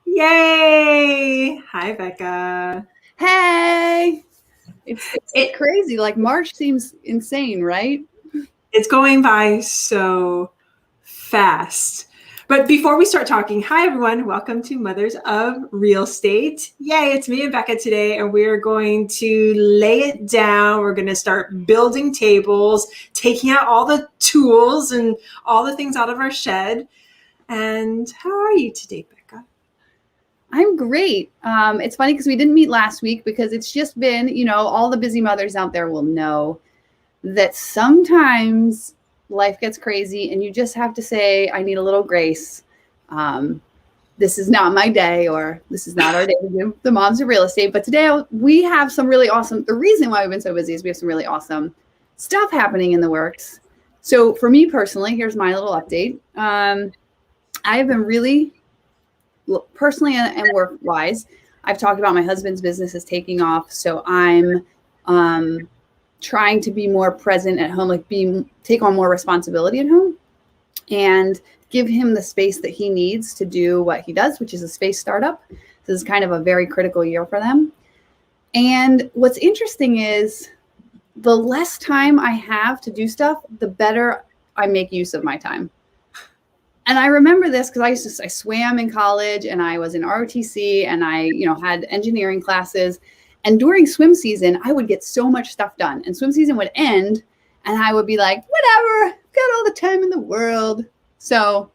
Yay! Hi, Becca. Hey, it's It, crazy. Like March seems insane, right? it's going by so fast. But before we start talking, hi everyone. Welcome to Mothers of Real Estate. Yay, it's me and Becca today, and we're going to lay it down. We're going to start building tables, taking out all the tools and all the things out of our shed. And how are you today, Becca? I'm great. It's funny because we didn't meet last week because it's just been, all the busy mothers out there will know that sometimes life gets crazy and you just have to say, I need a little grace. Um, this is not my day, or this is not our day to do the moms of real estate. But today we have some really awesome, the reason why we've been so busy is we have some really awesome stuff happening in the works. So for me personally, here's my little update. I have been really personally and work wise, I've talked about my husband's business is taking off. So I'm trying to be more present at home, like take on more responsibility at home and give him the space that he needs to do what he does, which is a space startup. This is kind of a very critical year for them. And what's interesting is the less time I have to do stuff, the better I make use of my time. And I remember this because I swam in college and I was in ROTC and I, had engineering classes. And during swim season, I would get so much stuff done. And swim season would end and I would be like, whatever, got all the time in the world. So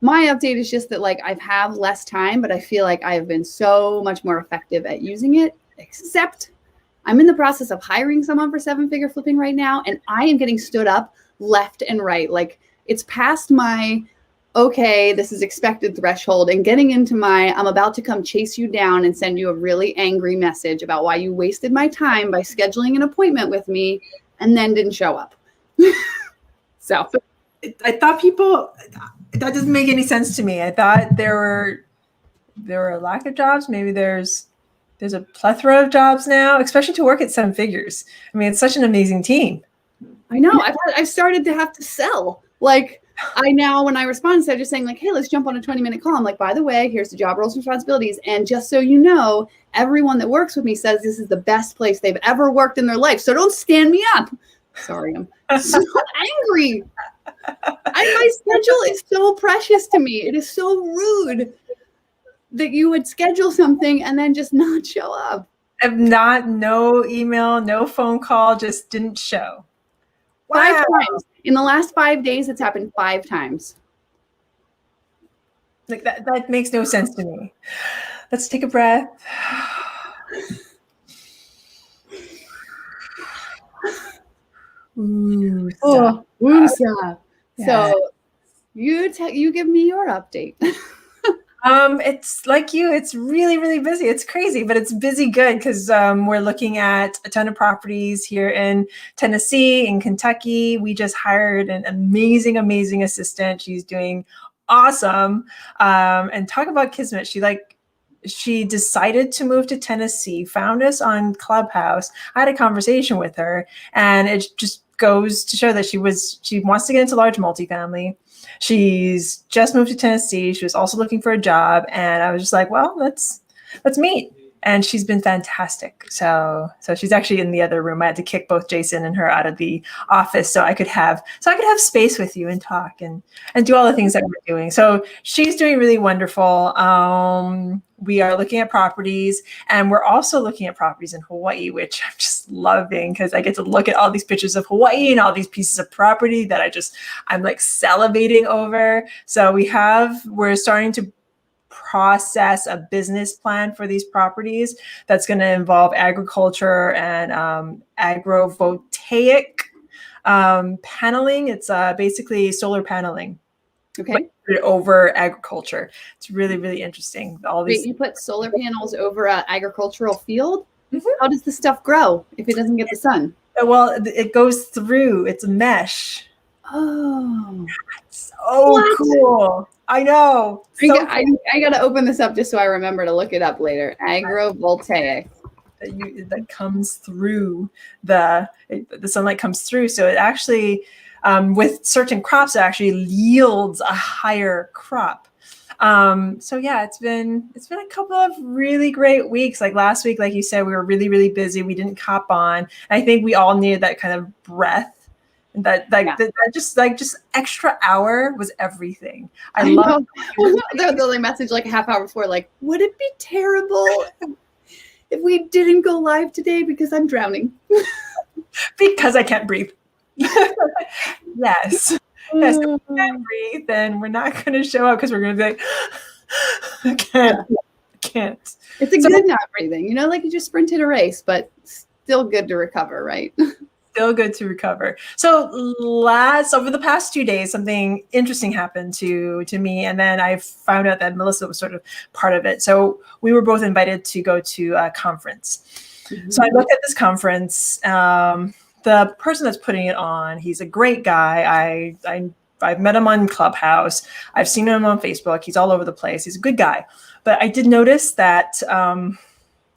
my update is just that I have less time, but I feel like I have been so much more effective at using it, except I'm in the process of hiring someone for 7-figure flipping right now. And I am getting stood up left and right. Like it's past my, okay, this is expected threshold and getting into my, I'm about to come chase you down and send you a really angry message about why you wasted my time by scheduling an appointment with me and then didn't show up. So I thought that doesn't make any sense to me. I thought there were a lack of jobs. Maybe there's a plethora of jobs now, especially to work at 7 figures. I mean, it's such an amazing team. I know I've started to have to sell. I now, when I respond, instead of just saying hey, let's jump on a 20-minute call, I'm like, by the way, here's the job roles and responsibilities. And just so you know, everyone that works with me says this is the best place they've ever worked in their life. So don't stand me up. Sorry, I'm so angry. My schedule is so precious to me. It is so rude that you would schedule something and then just not show up. No email, no phone call, just didn't show. Wow. 5 times. In the last 5 days, it's happened 5 times. That makes no sense to me. Let's take a breath. Ooh, stop. Ooh, stop. Yeah. So you give me your update. It's like it's really, really busy. It's crazy, but it's busy good because we're looking at a ton of properties here in Tennessee, in Kentucky. We just hired an amazing, amazing assistant. She's doing awesome. And talk about kismet. She decided to move to Tennessee, found us on Clubhouse. I had a conversation with her, and it just goes to show that she wants to get into large multifamily. She's just moved to Tennessee. She was also looking for a job, and I was just like, well, let's meet. And she's been fantastic. So she's actually in the other room. I had to kick both Jason and her out of the office so I could have space with you and talk and do all the things that we're doing. So she's doing really wonderful. We are looking at properties, and we're also looking at properties in Hawaii, which I'm just loving because I get to look at all these pictures of Hawaii and all these pieces of property that I'm like salivating over. So we're starting to process a business plan for these properties that's going to involve agriculture and agrovoltaic paneling. It's basically solar paneling. Okay. Over agriculture. It's really, really interesting. Wait, you put solar panels over an agricultural field? Mm-hmm. How does the stuff grow if it doesn't get the sun? Well, it goes through. It's a mesh. Oh. That's so cool. I know. I got to open this up just so I remember to look it up later. Agrovoltaic. That comes through the sunlight comes through. So it actually, with certain crops, it actually yields a higher crop. So yeah, it's been a couple of really great weeks. Like last week, like you said, we were really, really busy. We didn't cop on. I think we all needed that kind of breath. That just extra hour was everything. I I love know. The only message like a half hour before, like, would it be terrible if we didn't go live today because I'm drowning? because I can't breathe. Yes. Yes, if we can't breathe, then we're not going to show up because we're going to be like, I can't. It's a good not breathing, like you just sprinted a race, but still good to recover, right? Still good to recover. So over the past 2 days, something interesting happened to me, and then I found out that Melissa was sort of part of it. So we were both invited to go to a conference. Mm-hmm. So I looked at this conference. The person that's putting it on, he's a great guy. I've met him on Clubhouse. I've seen him on Facebook. He's all over the place. He's a good guy. But I did notice that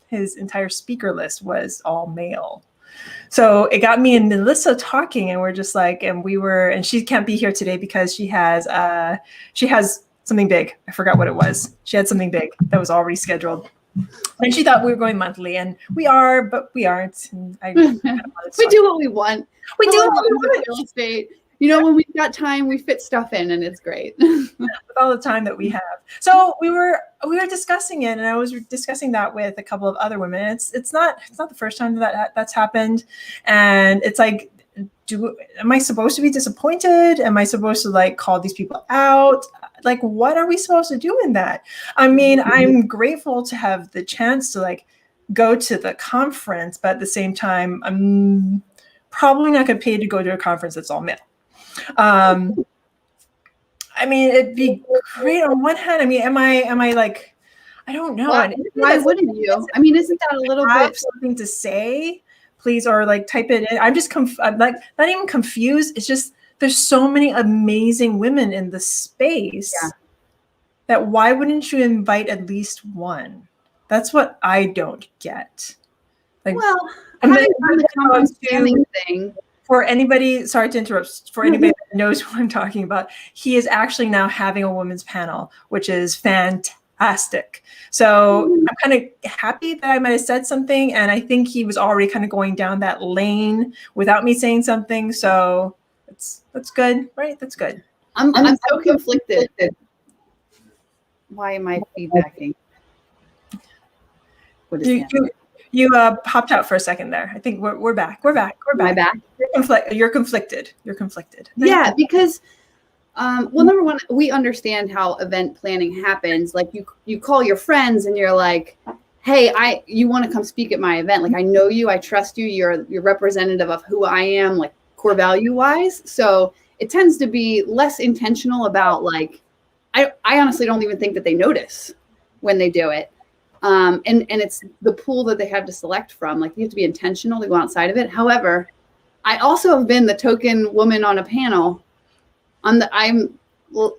his entire speaker list was all male. So it got me and Melissa talking, and we're just like, and she can't be here today because she has something big. I forgot what it was. She had something big that was already scheduled. And she thought we were going monthly, and we are, but we aren't. And we do what we want. We do what we want. Real estate. When we've got time, we fit stuff in, and it's great. With all the time that we have. So we were discussing it, and I was discussing that with a couple of other women. It's not the first time that's happened, and it's like, am I supposed to be disappointed? Am I supposed to like call these people out? Like, what are we supposed to do in that? I mean, I'm grateful to have the chance to like go to the conference, but at the same time, I'm probably not going to pay to go to a conference that's all male. I mean, it'd be great on one hand. I mean, am I like, I don't know. Well, why wouldn't you? I mean, isn't that a little bit something to say, please, or like type it in? I'm just I'm like not even confused. It's just there's so many amazing women in the space that why wouldn't you invite at least one? That's what I don't get. Like, well, having the common thing. For anybody, sorry to interrupt, for anybody that knows what I'm talking about, he is actually now having a women's panel, which is fantastic. So I'm kind of happy that I might have said something, and I think he was already kind of going down that lane without me saying something. So that's good, right? That's good. I'm so conflicted. Why am I feedbacking? What is You popped out for a second there. I think we're back. We're back. Am I back? You're conflicted. Yeah, because well, number one, we understand how event planning happens. Like you call your friends and you're like, hey, you want to come speak at my event. Like, I know you, I trust you. You're representative of who I am, like core value wise. So it tends to be less intentional about like, I honestly don't even think that they notice when they do it. And it's the pool that they have to select from. Like, you have to be intentional to go outside of it. However, I also have been the token woman on a panel.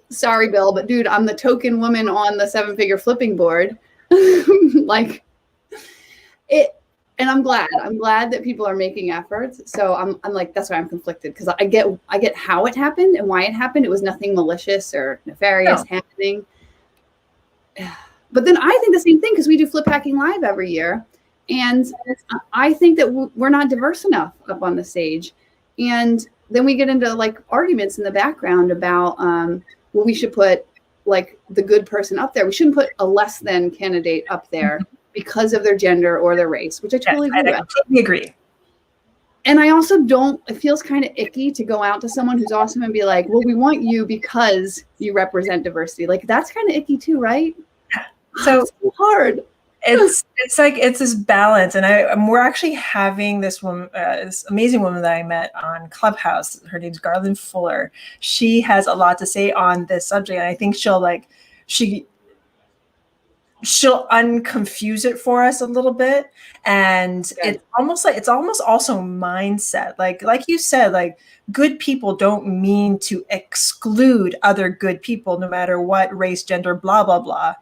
Sorry, Bill, but dude, I'm the token woman on the 7-figure flipping board. Like it, and I'm glad that people are making efforts. So I'm like, that's why I'm conflicted, because I get how it happened and why it happened. It was nothing malicious or nefarious happening. But then I think the same thing, because we do Flip Hacking Live every year. And I think that we're not diverse enough up on the stage. And then we get into like arguments in the background about, well, we should put like the good person up there. We shouldn't put a less than candidate up there because of their gender or their race, which I totally agree with. I totally agree. And I also it feels kind of icky to go out to someone who's awesome and be like, well, we want you because you represent diversity. Like, that's kind of icky too, right? So it's so hard. It's like, it's this balance. And we're actually having this woman, this amazing woman that I met on Clubhouse. Her name's Garland Fuller. She has a lot to say on this subject. And I think she'll unconfuse it for us a little bit. And it's almost also mindset. Like you said, like, good people don't mean to exclude other good people, no matter what race, gender, blah, blah, blah.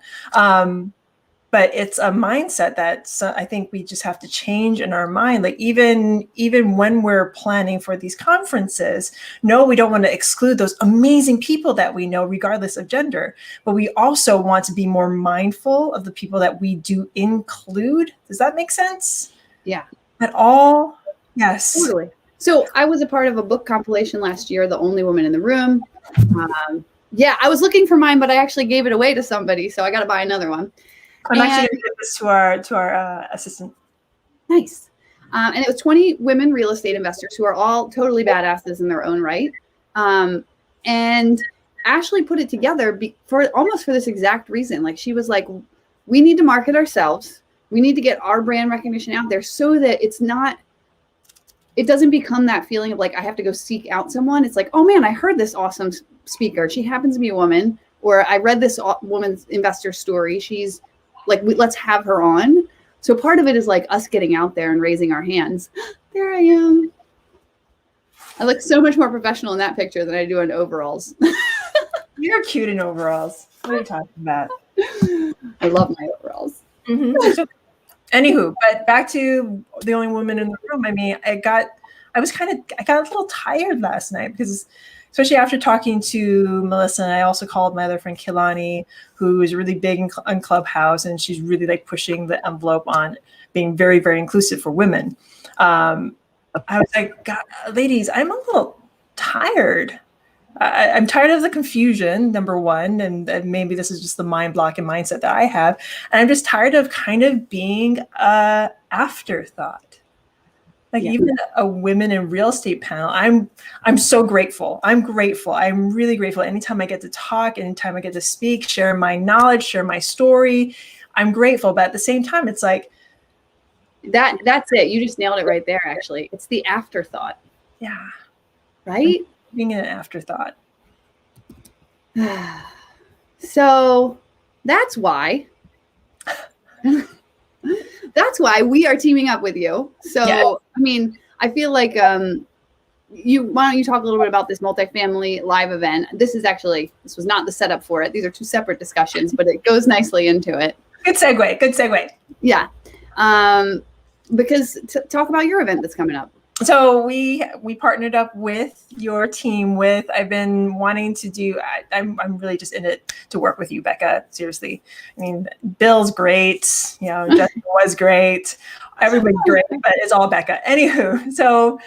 but it's a mindset that I think we just have to change in our mind. Like even when we're planning for these conferences, no, we don't want to exclude those amazing people that we know, regardless of gender, but we also want to be more mindful of the people that we do include. Does that make sense? Yeah. At all? Yes. Totally. So I was a part of a book compilation last year, The Only Woman in the Room. Yeah, I was looking for mine, but I actually gave it away to somebody, so I got to buy another one. I'm actually going to give this to our assistant. Nice. And it was 20 women real estate investors who are all totally badasses in their own right. And Ashley put it together for this exact reason. Like, she was like, we need to market ourselves. We need to get our brand recognition out there so that it doesn't become that feeling of like, I have to go seek out someone. It's like, oh man, I heard this awesome speaker. She happens to be a woman, or I read this woman's investor story. She's like, let's have her on. So part of it is like us getting out there and raising our hands. There I am. I look so much more professional in that picture than I do in overalls. You're cute in overalls. What are you talking about? I love my overalls. Mm-hmm. Anywho, but back to The Only Woman in the Room. I mean, I got a little tired last night because, especially after talking to Melissa, and I also called my other friend Kilani, who is really big on Clubhouse, and she's really like pushing the envelope on being very, very inclusive for women. I was like, God, ladies, I'm a little tired. I'm tired of the confusion, number one, and maybe this is just the mind block and mindset that I have. And I'm just tired of kind of being a afterthought. Like even a women in real estate panel, I'm so grateful. I'm grateful. I'm really grateful. Anytime I get to talk, anytime I get to speak, share my knowledge, share my story, I'm grateful. But at the same time, it's like that's it. You just nailed it right there. Actually, it's the afterthought. Yeah. Right. Being an afterthought. So that's why we are teaming up with you. So, yes. I mean, I feel like why don't you talk a little bit about this multifamily live event? This was not the setup for it. These are two separate discussions, but it goes nicely into it. Good segue. Yeah. Because talk about your event that's coming up. So we partnered up with your team. I've been wanting to do. I'm really just in it to work with you, Becca. Seriously, I mean, Bill's great. Jessica was great. Everybody's great, but it's all Becca. Anywho, so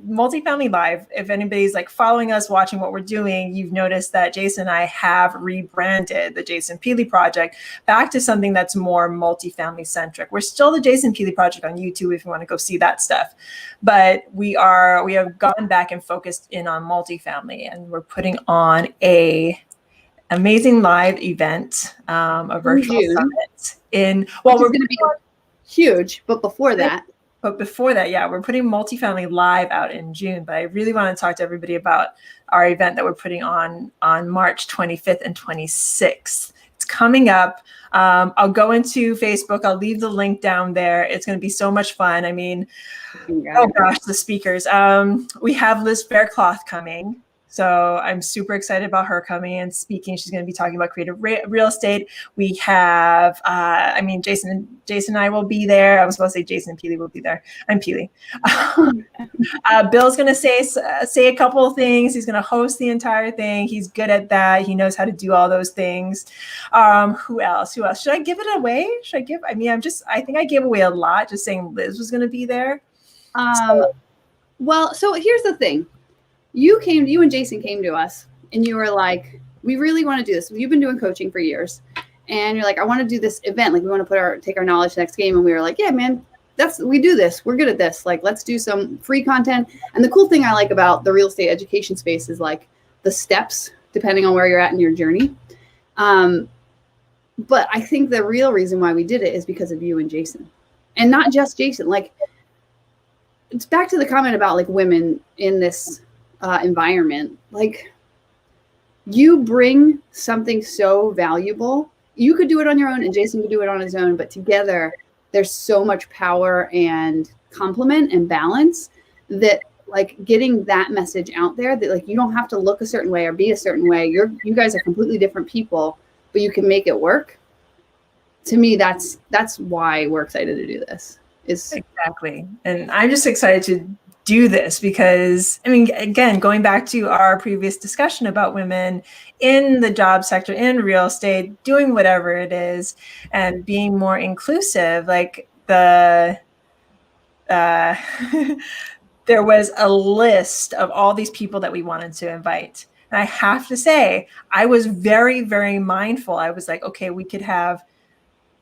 Multifamily Live. If anybody's like following us, watching what we're doing, you've noticed that Jason and I have rebranded the Jason Peely Project back to something that's more multifamily centric. We're still the Jason Peely Project on YouTube if you want to go see that stuff, but we have gone back and focused in on multifamily, and we're putting on a amazing live event, a virtual summit we're going to be huge, but before that, yeah, we're putting Multifamily Live out in June. But I really want to talk to everybody about our event that we're putting on March 25th and 26th. It's coming up. I'll go into Facebook. I'll leave the link down there. It's going to be so much fun. I mean, oh gosh, the speakers. We have Liz Faircloth coming. So I'm super excited about her coming and speaking. She's going to be talking about creative real estate. We have, Jason and I will be there. I was supposed to say Jason and Peely will be there. I'm Peely. Bill's going to say a couple of things. He's going to host the entire thing. He's good at that. He knows how to do all those things. Who else? Should I give it away? I think I gave away a lot just saying Liz was going to be there. Well, so here's the thing. You and Jason came to us and you were like, we really want to do this. You've been doing coaching for years and you're like, I want to do this event. Like we want to take our knowledge to the next game. And we were like, yeah, man, we do this. We're good at this. Like, let's do some free content. And the cool thing I like about the real estate education space is like the steps, depending on where you're at in your journey. But I think the real reason why we did it is because of you and Jason, and not just Jason. Like, it's back to the comment about like women in this environment. Like, you bring something so valuable. You could do it on your own and Jason could do it on his own, but together there's so much power and complement and balance that like getting that message out there that like you don't have to look a certain way or be a certain way. You guys are completely different people, but you can make it work. to me, that's why we're excited to do this. Exactly. And I'm just excited to do this because, I mean, again, going back to our previous discussion about women in the job sector, in real estate, doing whatever it is, and being more inclusive, like uh, there was a list of all these people that we wanted to invite. And I have to say, I was very, very mindful. I was like, okay, we could have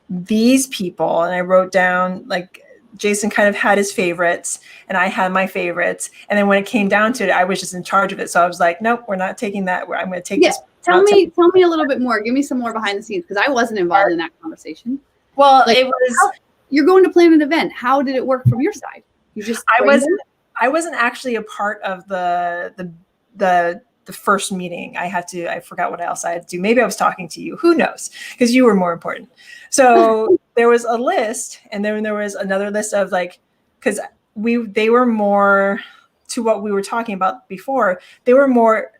these people. And I wrote down, like, Jason kind of had his favorites and I had my favorites. And then when it came down to it, I was just in charge of it. So I was like, nope, we're not taking that. I'm going to take this. Tell me a little bit more. Give me some more behind the scenes, because I wasn't involved in that conversation. Well, like, it was, you're going to plan an event. How did it work from your side? You just, I wasn't actually a part of the first meeting. I forgot what else I had to do. Maybe I was talking to you. Who knows? Because you were more important. So there was a list, and then there was another list of, like, because they were more to what we were talking about before. They were more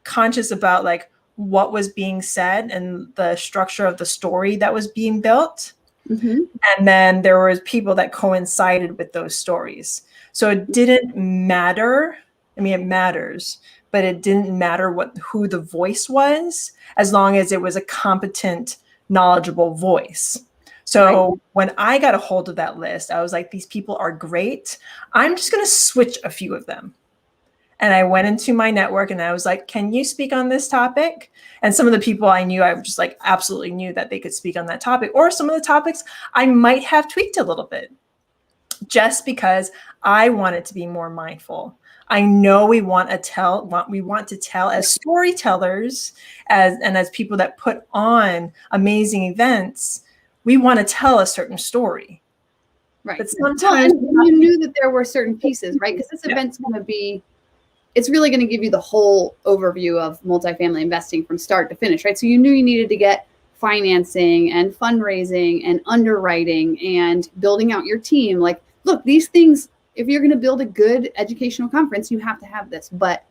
conscious about, like, what was being said and the structure of the story that was being built. Mm-hmm. And then there were people that coincided with those stories. So it didn't matter. I mean, it matters, but it didn't matter who the voice was, as long as it was a competent, knowledgeable voice. So when I got a hold of that list, I was like, these people are great. I'm just going to switch a few of them. And I went into my network and I was like, can you speak on this topic? And some of the people I knew, I just, like, absolutely knew that they could speak on that topic. Or some of the topics I might have tweaked a little bit, just because I wanted to be more mindful. I know we want to tell as storytellers, as people that put on amazing events, we want to tell a certain story. Right. But sometimes you knew that there were certain pieces, right? Because this event's going to be, it's really going to give you the whole overview of multifamily investing from start to finish, right? So you knew you needed to get financing and fundraising and underwriting and building out your team. Like, look, these things, if you're going to build a good educational conference, you have to have this. But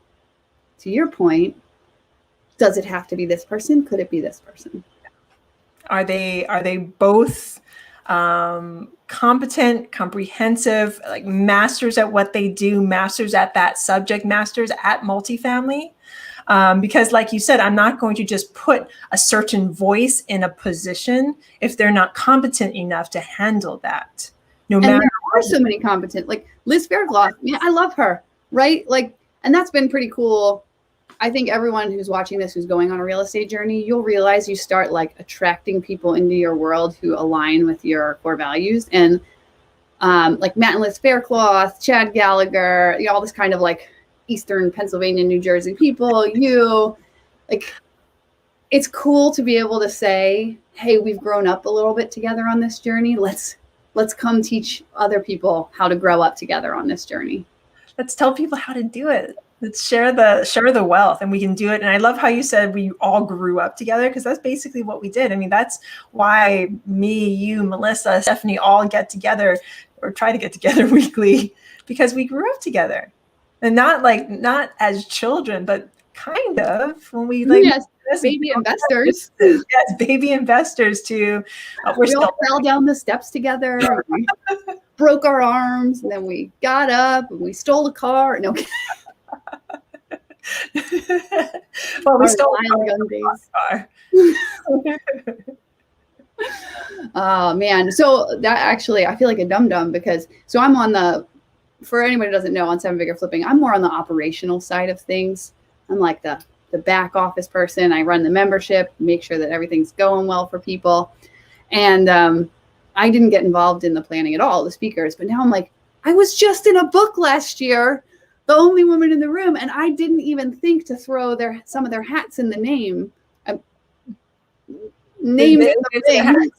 to your point, does it have to be this person? Could it be this person? Are they both competent, comprehensive, like masters at what they do, masters at that subject, masters at multifamily? Because, like you said, I'm not going to just put a certain voice in a position if they're not competent enough to handle that. And there are so many competent, like Liz Faircloth. I love her, right? Like, and that's been pretty cool. I think everyone who's watching this, who's going on a real estate journey, you'll realize you start, like, attracting people into your world who align with your core values. And like Matt and Liz Faircloth, Chad Gallagher, all this kind of, like, Eastern Pennsylvania, New Jersey people, like, it's cool to be able to say, hey, we've grown up a little bit together on this journey. Let's come teach other people how to grow up together on this journey. Let's tell people how to do it. Let's share the wealth, and we can do it. And I love how you said we all grew up together, because that's basically what we did. I mean, that's why me, you, Melissa, Stephanie all get together, or try to get together weekly, because we grew up together. And not as children, but kind of when we, like, yes, baby investors. Yes, baby investors too. We all fell down the steps together. We broke our arms, and then we got up and we stole a car. No. Well, we stole a car. Oh man. So that actually, I feel like a dum-dum, because I'm on for anybody who doesn't know, on Seven Figure Flipping, I'm more on the operational side of things. I'm like the back office person. I run the membership, make sure that everything's going well for people. And I didn't get involved in the planning at all, the speakers. But now I'm like, I was just in a book last year, The Only Woman in the Room, and I didn't even think to throw some of their hats in the name. Names the thing.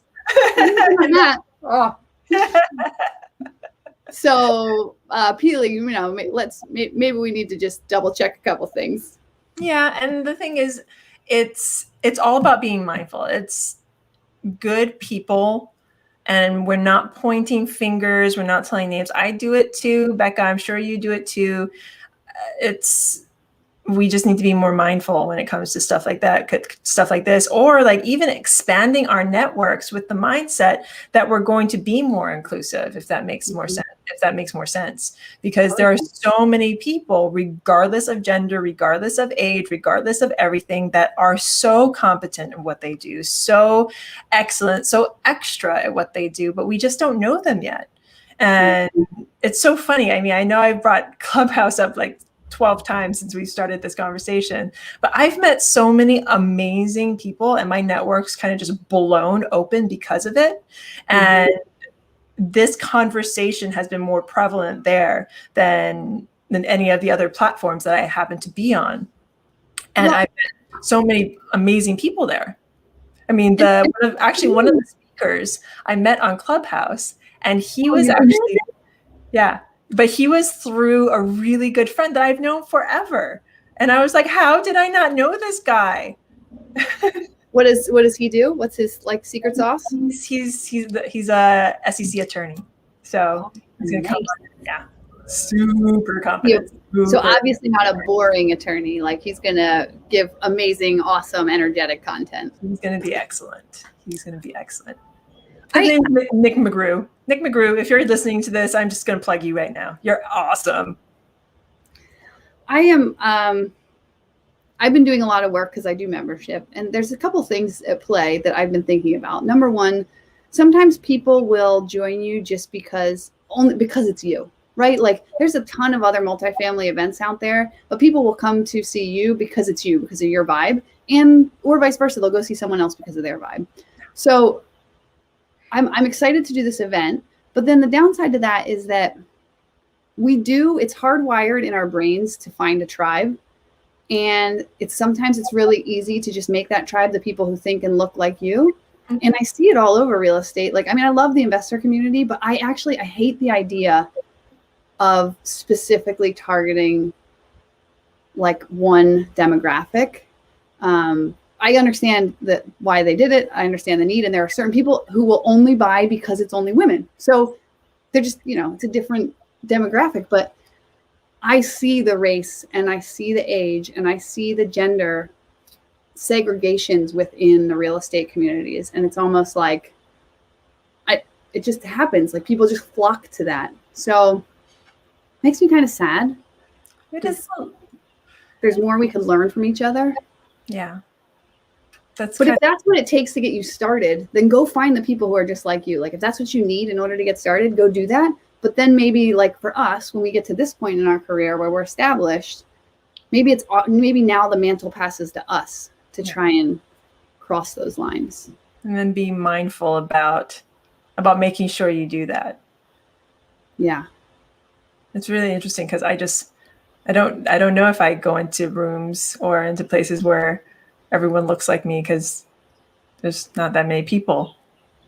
Oh. So, Peely, maybe we need to just double check a couple things. Yeah, and the thing is, it's all about being mindful. It's good people, and we're not pointing fingers. We're not telling names. I do it too, Becca. I'm sure you do it too. we just need to be more mindful when it comes to stuff like that, stuff like this, or like even expanding our networks with the mindset that we're going to be more inclusive, if that makes more sense, because there are so many people, regardless of gender, regardless of age, regardless of everything, that are so competent in what they do, so excellent, so extra at what they do, but we just don't know them yet. And it's so funny. I mean, I know I've brought Clubhouse up like 12 times since we started this conversation, but I've met so many amazing people and my network's kind of just blown open because of it. And this conversation has been more prevalent there than any of the other platforms that I happen to be on. And I've met so many amazing people there. I mean, one of the speakers I met on Clubhouse, and he was actually, yeah, but he was through a really good friend that I've known forever. And I was like, how did I not know this guy? What does he do? What's his like secret sauce? He's a SEC attorney. So he's gonna come on. Yeah. Super confident. So obviously not a boring attorney. Like he's gonna give amazing, awesome, energetic content. He's gonna be excellent. His name's Nick McGrew. Nick McGrew, if you're listening to this, I'm just going to plug you right now. You're awesome. I am, I've been doing a lot of work because I do membership, and there's a couple things at play that I've been thinking about. Number one, sometimes people will join you just because it's you, right? Like there's a ton of other multifamily events out there, but people will come to see you because it's you, because of your vibe, or vice versa. They'll go see someone else because of their vibe. So I'm excited to do this event, but then the downside to that is that it's hardwired in our brains to find a tribe. And sometimes it's really easy to just make that tribe the people who think and look like you. And I see it all over real estate. Like, I mean, I love the investor community, but I hate the idea of specifically targeting like one demographic. I understand why they did it. I understand the need. And there are certain people who will only buy because it's only women. So they're just, it's a different demographic, but I see the race and I see the age and I see the gender segregations within the real estate communities. And it's almost like it just happens. Like people just flock to that. So it makes me kind of sad. It is. There's more we could learn from each other. Yeah. But if that's what it takes to get you started, then go find the people who are just like you. Like if that's what you need in order to get started, go do that. But then maybe like for us, when we get to this point in our career where we're established, maybe now the mantle passes to us to try and cross those lines. And then be mindful about making sure you do that. Yeah. It's really interesting because I don't know if I go into rooms or into places where everyone looks like me, because there's not that many people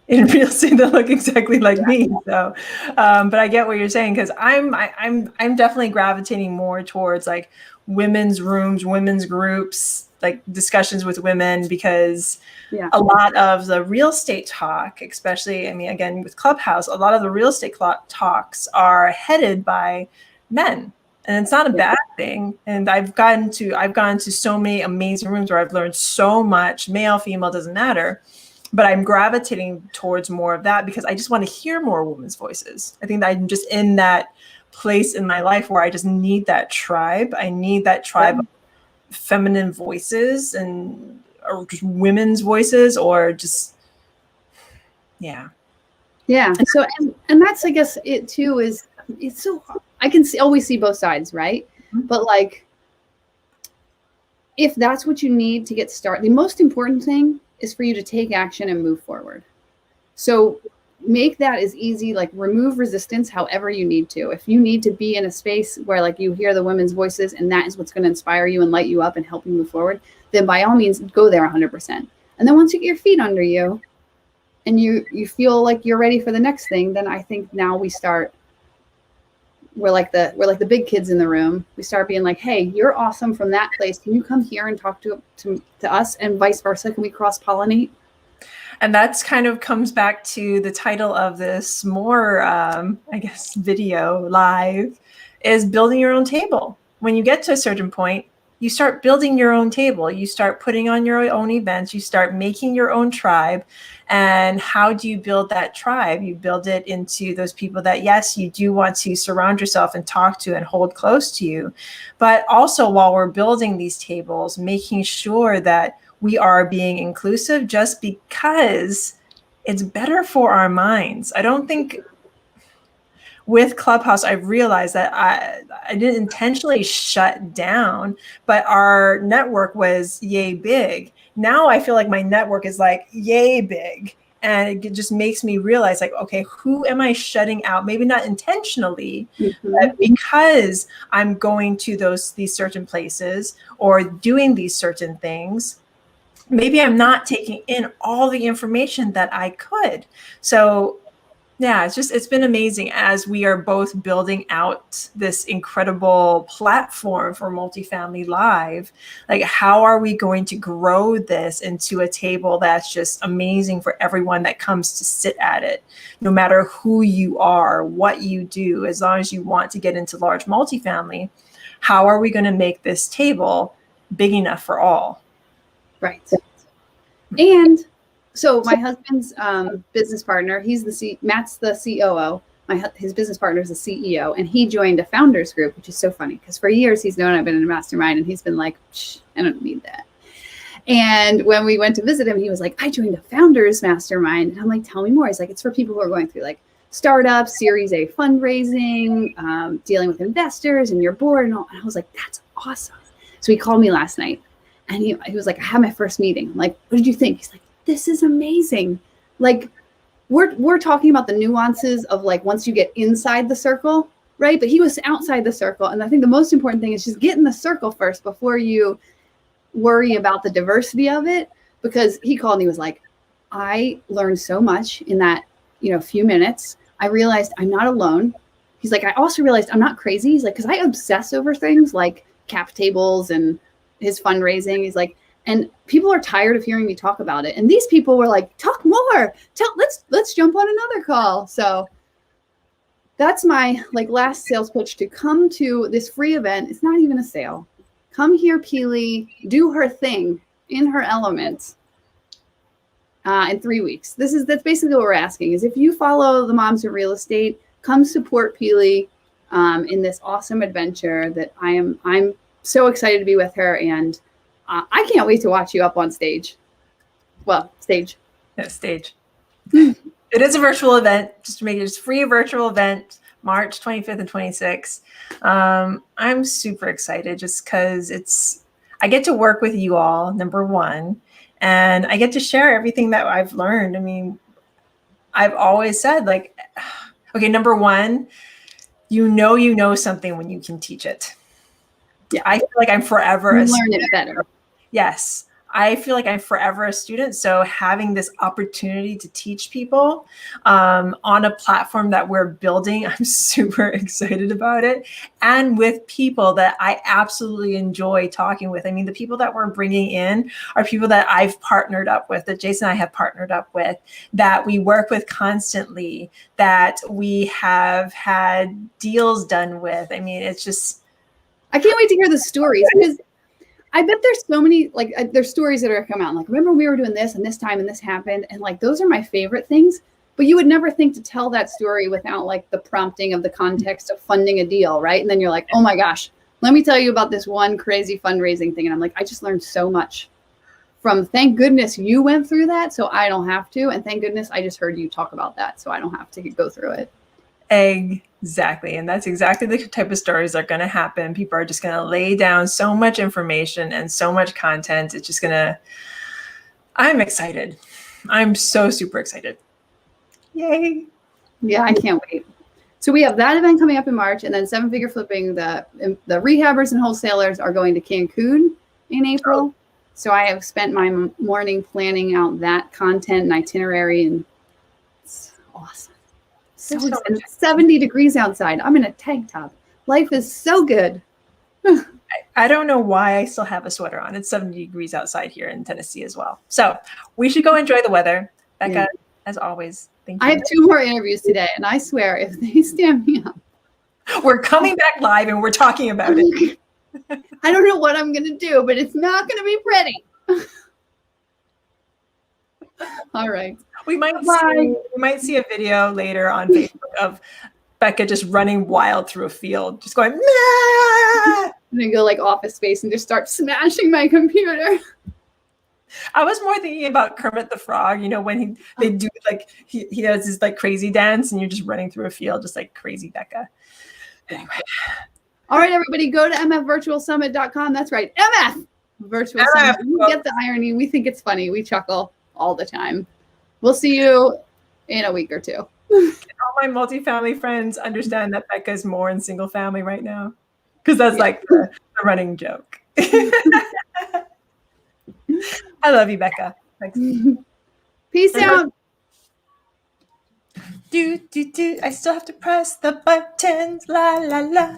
in real estate that look exactly like me. So, but I get what you're saying, because I'm definitely gravitating more towards like women's rooms, women's groups, like discussions with women, because a lot of the real estate talk, especially, I mean, again, with Clubhouse, a lot of the real estate talks are headed by men. And it's not a bad thing. And I've gone to so many amazing rooms where I've learned so much, male, female, doesn't matter. But I'm gravitating towards more of that because I just want to hear more women's voices. I think that I'm just in that place in my life where I just need that tribe. I need that tribe of feminine voices or just women's voices, or just, yeah. Yeah. So, and that's, I guess it too is, it's so hard. I can always see both sides, right? Mm-hmm. But like, if that's what you need to get started, the most important thing is for you to take action and move forward. So make that as easy, like remove resistance however you need to. If you need to be in a space where like you hear the women's voices and that is what's going to inspire you and light you up and help you move forward, then by all means go there 100%. And then once you get your feet under you and you feel like you're ready for the next thing, then I think now we're like the big kids in the room. We start being like, hey, you're awesome from that place. Can you come here and talk to us, and vice versa? Can we cross-pollinate? And that's kind of comes back to the title of this more, I guess, video live, is building your own table. When you get to a certain point, you start building your own table, you start putting on your own events, you start making your own tribe. And how do you build that tribe? You build it into those people that, yes, you do want to surround yourself and talk to and hold close to you. But also, while we're building these tables, making sure that we are being inclusive, just because it's better for our minds. I don't think with Clubhouse, I realized that I didn't intentionally shut down, but our network was yay big. Now I feel like my network is like yay big. And it just makes me realize, like, okay, who am I shutting out? Maybe not intentionally, but because I'm going to these certain places or doing these certain things, maybe I'm not taking in all the information that I could. So yeah, it's been amazing as we are both building out this incredible platform for Multifamily Live. Like, how are we going to grow this into a table that's just amazing for everyone that comes to sit at it, no matter who you are, what you do, as long as you want to get into large multifamily? How are we going to make this table big enough for all? Right. And so my husband's business partner, Matt's the COO. His business partner is the CEO, and he joined a founders group, which is so funny because for years he's known I've been in a mastermind, and he's been like, I don't need that. And when we went to visit him, he was like, I joined a founders mastermind. And I'm like, tell me more. He's like, it's for people who are going through like startups, Series A fundraising, dealing with investors and your board and all. And I was like, that's awesome. So he called me last night, and he was like, I had my first meeting. I'm like, what did you think? He's like, this is amazing. Like, we're talking about the nuances of like once you get inside the circle, right? But he was outside the circle. And I think the most important thing is just get in the circle first before you worry about the diversity of it. Because he called and he was like, I learned so much in that, few minutes. I realized I'm not alone. He's like, I also realized I'm not crazy. He's like, because I obsess over things like cap tables and his fundraising. He's like, and people are tired of hearing me talk about it. And these people were like, talk more. Let's jump on another call. So that's my last sales pitch to come to this free event. It's not even a sale. Come here, Peely, do her thing in her element in 3 weeks. That's basically what we're asking is if you follow the Moms of Real Estate, come support Peely in this awesome adventure that I'm so excited to be with her. And I can't wait to watch you up on stage. Well, stage. Yeah, stage. It is a virtual event, just to make it a free virtual event, March 25th and 26th. I'm super excited just because I get to work with you all, number one, and I get to share everything that I've learned. I mean, I've always said, like, okay, number one, you know something when you can teach it. Yeah, I feel like I'm forever learn it better. Yes, I feel like I'm forever a student. So having this opportunity to teach people on a platform that we're building, I'm super excited about it. And with people that I absolutely enjoy talking with. I mean, the people that we're bringing in are people that I've partnered up with, that Jason and I have partnered up with, that we work with constantly, that we have had deals done with. I mean, it's just, I can't wait to hear the stories because I bet there's so many, there's stories that are come out. Like, remember we were doing this and this time and this happened. And those are my favorite things. But you would never think to tell that story without the prompting of the context of funding a deal, right? And then you're like, oh my gosh, let me tell you about this one crazy fundraising thing. And I'm like, I just learned so much from, thank goodness you went through that so I don't have to. And thank goodness I just heard you talk about that so I don't have to go through it. Exactly. And that's exactly the type of stories that are going to happen. People are just going to lay down so much information and so much content. It's just I'm excited. I'm so super excited. Yay. Yeah, I can't wait. So we have that event coming up in March, and then Seven Figure Flipping, the rehabbers and wholesalers are going to Cancun in April. Oh. So I have spent my morning planning out that content and itinerary, and it's awesome. So it's 70 degrees outside. I'm in a tank top. Life is so good. I don't know why I still have a sweater on. It's 70 degrees outside here in Tennessee as well. So we should go enjoy the weather. Becca, as always, thank you. I have 2 more interviews today, and I swear if they stand me up. We're coming back live and we're talking about it. I don't know what I'm going to do, but it's not going to be pretty. All right. We might see a video later on Facebook of Becca just running wild through a field, just going, Mah! I'm going to go like Office Space and just start smashing my computer. I was more thinking about Kermit the Frog, when they do like he has this like crazy dance and you're just running through a field just like crazy Becca. Anyway. All right, everybody, go to mfvirtualsummit.com. That's right, MF Virtual Summit. We get the irony. We think it's funny. We chuckle all the time. We'll see you in a week or two. All my multifamily friends understand that Becca's more in single family right now, because that's like the running joke. I love you, Becca. Thanks. Peace out. I still have to press the buttons. La la la.